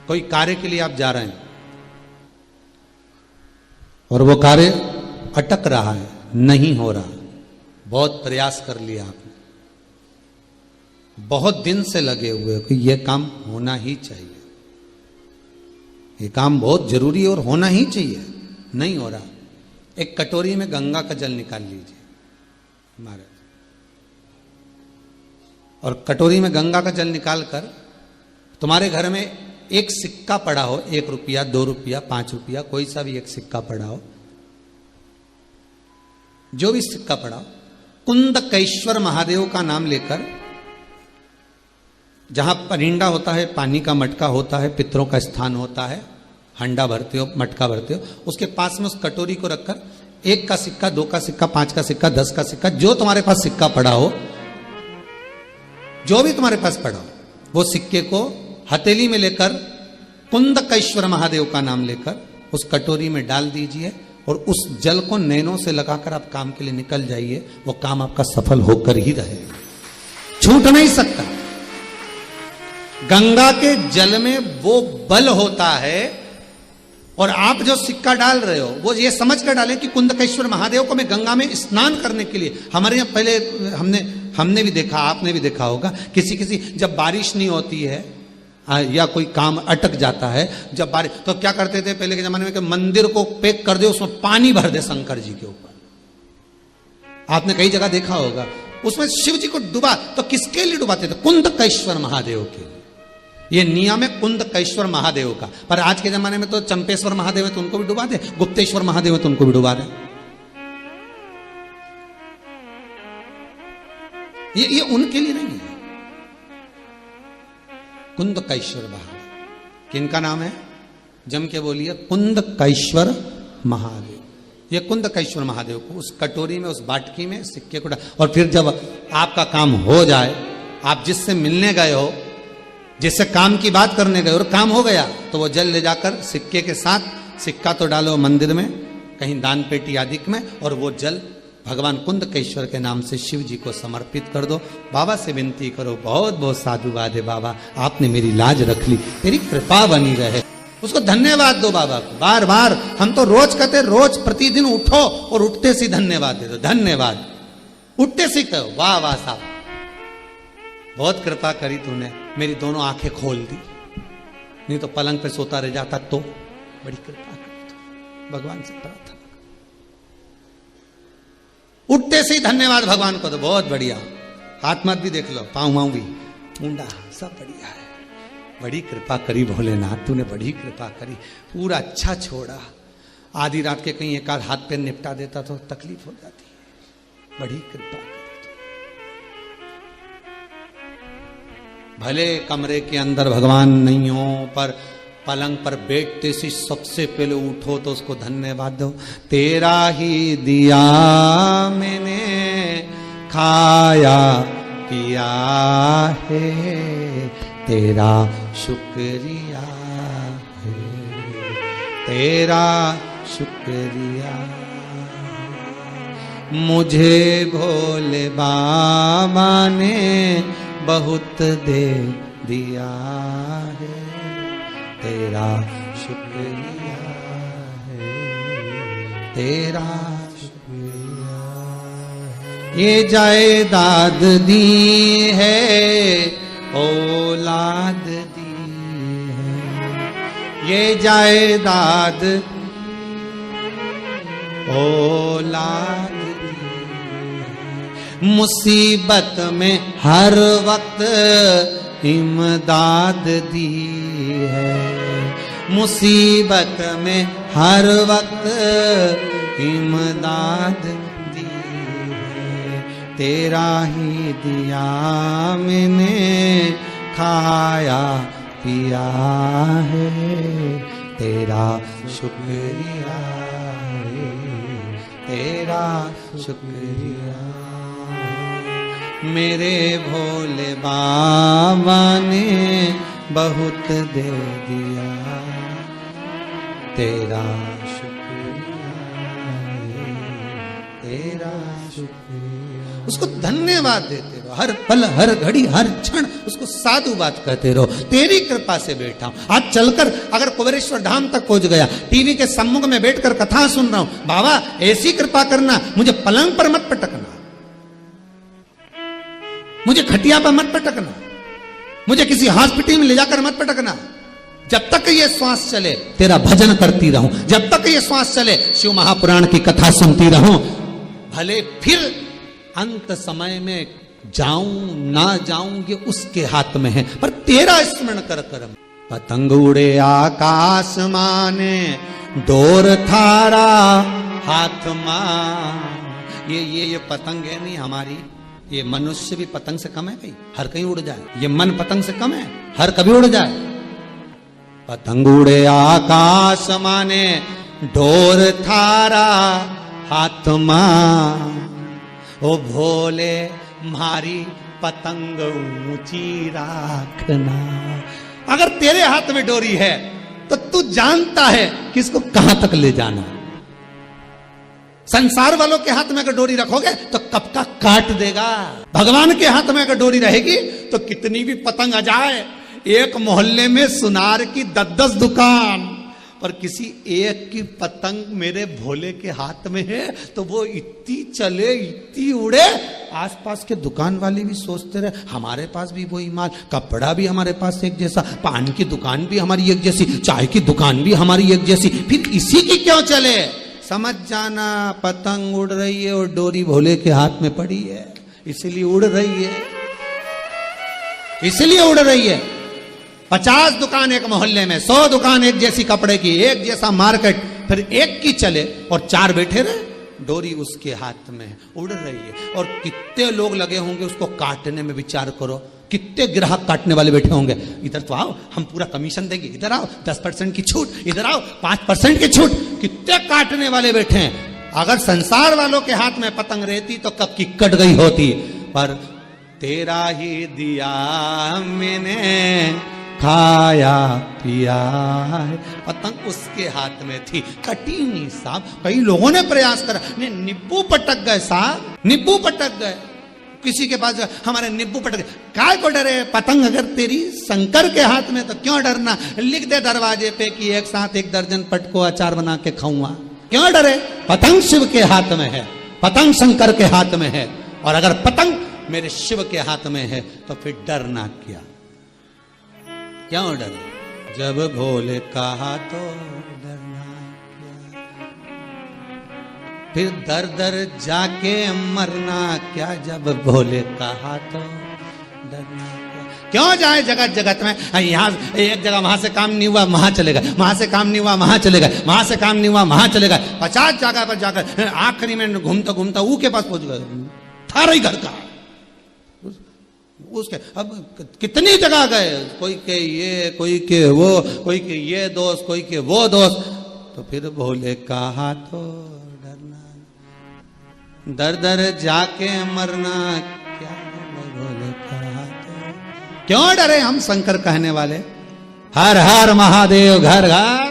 कोई कार्य के लिए आप जा रहे हैं और वो कार्य अटक रहा है, नहीं हो रहा, बहुत प्रयास कर लिया आपने, बहुत दिन से लगे हुए कि ये काम होना ही चाहिए, ये काम बहुत जरूरी और होना ही चाहिए, नहीं हो रहा। एक कटोरी में गंगा का जल निकाल लीजिए महाराज, और कटोरी में गंगा का जल निकालकर तुम्हारे घर में एक सिक्का पड़ा हो, 1 रुपया, 2 रुपया, 5 रुपया, कोई सा भी एक सिक्का पड़ा हो, जो भी सिक्का पड़ा हो, कुंदकेश्वर महादेव का नाम लेकर, जहां परिंडा होता है, पानी का मटका होता है, पितरों का स्थान होता है, हंडा भरते हो, मटका भरते हो, उसके पास में उस कटोरी को रखकर 1 का सिक्का, 2 का सिक्का, 5 का सिक्का, 10 का सिक्का, जो तुम्हारे पास सिक्का पड़ा हो, जो भी तुम्हारे पास पड़ा हो, वो सिक्के को हथेली में लेकर कुंदकेश्वर महादेव का नाम लेकर उस कटोरी में डाल दीजिए और उस जल को नैनों से लगाकर आप काम के लिए निकल जाइए। वो काम आपका सफल होकर ही रहेगा, छूट नहीं सकता। गंगा के जल में वो बल होता है, और आप जो सिक्का डाल रहे हो वो ये समझ कर डालें कि कुंदकेश्वर महादेव को मैं गंगा में स्नान करने के लिए, हमारे यहाँ पहले हमने भी देखा, आपने भी देखा होगा, किसी जब बारिश नहीं होती है या कोई काम अटक जाता है, जब बारिश, तो क्या करते थे पहले के जमाने में कि मंदिर को पैक कर दे, उसमें पानी भर दे शंकर जी के ऊपर। आपने कई जगह देखा होगा, उसमें शिव जी को डुबा, तो किसके लिए डुबाते थे? कुंदकेश्वर महादेव के लिए। ये नियम है कुंदकेश्वर महादेव का। पर आज के जमाने में तो चंपेश्वर महादेव है तो उनको भी डुबा दे, गुप्तेश्वर महादेव है तो उनको भी डुबा दे। ये उनके लिए नहीं है। कुंदकेश्वर महादेव, किनका नाम है? जम के बोलिए, कुंदकेश्वर महादेव। ये कुंदकेश्वर महादेव को उस कटोरी में, उस बाटकी में सिक्के को डाल, और फिर जब आपका काम हो जाए, आप जिससे मिलने गए हो, जिससे काम की बात करने गए और काम हो गया, तो वो जल ले जाकर सिक्के के साथ, सिक्का तो डालो मंदिर में, कहीं दान पेटी आदि में, और वो जल भगवान कुंदकेश्वर के नाम से शिव जी को समर्पित कर दो। बाबा से विनती करो, बहुत बहुत साधुवाद है बाबा, आपने मेरी लाज रख ली, तेरी कृपा बनी रहे। उसको धन्यवाद दो बाबा को, बार बार। हम तो रोज कहते, रोज प्रतिदिन उठो और उठते से धन्यवाद दे दो, धन्यवाद, उठते से कहो वाह वाह साहब, बहुत कृपा करी तूने, मेरी दोनों आंखें खोल दी, नहीं तो पलंग पे सोता रह जाता, तो बड़ी कृपा करी तू। भगवान से प्रार्थना, उठते से ही धन्यवाद भगवान को दो, बहुत बढ़िया। हाथ मत भी देख लो, पाँव वाँव भी, मुंडा, सब बढ़िया है। बड़ी कृपा करी भोलेनाथ, तूने बड़ी कृपा करी, पूरा अच्छा छोड़ा। आधी रात के कहीं एक आध हाथ पैर निपटा देता तो तकलीफ हो जाती है, बड़ी कृपा करी। भले कमरे के अंदर भगवान नहीं हो, पर पलंग पर बैठते से सबसे पहले उठो तो उसको धन्यवाद दो। तेरा ही दिया मैंने खाया पिया है, तेरा शुक्रिया है, तेरा शुक्रिया। मुझे भोले बाबा ने बहुत दे दिया है, तेरा शुक्रिया है, तेरा शुक्रिया है। ये जायदाद दी है, औलाद दी है, ये जायदाद औलाद दी है। मुसीबत में हर वक्त इमदाद दी है, मुसीबत में हर वक्त इमदाद दी है। तेरा ही दिया मैंने खाया पिया है, तेरा शुक्रिया है, तेरा शुक्रिया। मेरे भोले बाबा ने बहुत दे दिया, तेरा शुक्रिया है, तेरा शुक्रिया। उसको धन्यवाद देते रहो, हर पल हर घड़ी हर क्षण उसको साधु बात कहते रहो। तेरी कृपा से बैठा हूं, आज चलकर अगर कुबेरेश्वर धाम तक पहुंच गया, टीवी के सम्मुख में बैठकर कथा सुन रहा हूं, बाबा ऐसी कृपा करना, मुझे पलंग पर मत पटकना, मुझे खटिया पर मत पटकना, मुझे किसी हॉस्पिटल में ले जाकर मत पटकना। जब तक ये श्वास चले तेरा भजन करती रहूं, जब तक ये श्वास चले शिव महापुराण की कथा सुनती रहूं। भले फिर अंत समय में जाऊं ना जाऊं ये उसके हाथ में है, पर तेरा स्मरण कर करम। पतंग उड़े आकाश माने डोर थारा हाथ मां। ये पतंग है नहीं हमारी, ये मनुष्य भी पतंग से कम है भाई, हर कहीं उड़ जाए। ये मन पतंग से कम है, हर कभी उड़ जाए। पतंग उड़े आकाश माने डोर थारा हाथ मां। ओ भोले मारी पतंग ऊंची राखना। अगर तेरे हाथ में डोरी है तो तू जानता है कि इसको कहां तक ले जाना। संसार वालों के हाथ में अगर डोरी रखोगे तो कब का काट देगा। भगवान के हाथ में अगर डोरी रहेगी तो कितनी भी पतंग आ जाए, एक मोहल्ले में सुनार की 10-10 दुकान, पर किसी एक की पतंग मेरे भोले के हाथ में है तो वो इतनी चले इतनी उड़े, आसपास के दुकान वाले भी सोचते रहे हमारे पास भी वही माल, कपड़ा भी हमारे पास एक जैसा, पान की दुकान भी हमारी एक जैसी, चाय की दुकान भी हमारी एक जैसी, फिर इसी की क्यों चले। समझ जाना पतंग उड़ रही है और डोरी भोले के हाथ में पड़ी है, इसलिए उड़ रही है, इसलिए उड़ रही है। 50 दुकान एक मोहल्ले में, 100 दुकान एक जैसी कपड़े की, एक जैसा मार्केट, फिर एक की चले और 4 बैठे रहे, डोरी उसके हाथ में उड़ रही है। और कितने लोग लगे होंगे उसको काटने में, विचार करो कितने ग्राहक काटने वाले बैठे होंगे। इधर तो आओ हम पूरा कमीशन देंगे, इधर आओ 10% की छूट, इधर आओ 5% की छूट, कितने काटने वाले बैठे हैं। अगर संसार वालों के हाथ में पतंग रहती तो कब की कट गई होती, पर तेरा ही दिया मैंने खाया पिया है। पतंग उसके हाथ में थी, कटी नहीं साहब। कई लोगों ने प्रयास करा, नींबू पटक गए साहब, नींबू पटक गए। किसी के पास हमारे नींबू पटक गए, काय को डरे। पतंग अगर तेरी शंकर के हाथ में तो क्यों डरना। लिख दे दरवाजे पे कि एक साथ 1 दर्जन पटको अचार बना के खाऊंगा, क्यों डरे। पतंग शिव के हाथ में है, पतंग शंकर के हाथ में है, और अगर पतंग मेरे शिव के हाथ में है तो फिर डरना क्या, क्यों डरे। जब भोले कहा तो डरना क्या, फिर दर दर जाके मरना क्या। जब भोले कहा तो डरना क्या। क्यों जाए जगत जगत में, यहाँ एक जगह वहां से काम नहीं हुआ वहां चले गए, वहां से काम नहीं हुआ वहां चले गए, वहां से काम नहीं हुआ वहां चले गए, 50 जगह पर जाकर आखिरी में घूमता घूमता ऊ के पास पहुंच गए, थारा ही घर का उसके। अब कितनी जगह गए, कोई के ये, कोई के वो, कोई के ये दोस्त, कोई के वो दोस्त, तो फिर भोले कहा तो डरना, दर दर जाके मरना क्या। भोले कहा तो क्यों डरे हम शंकर कहने वाले। हर हर महादेव घर घर।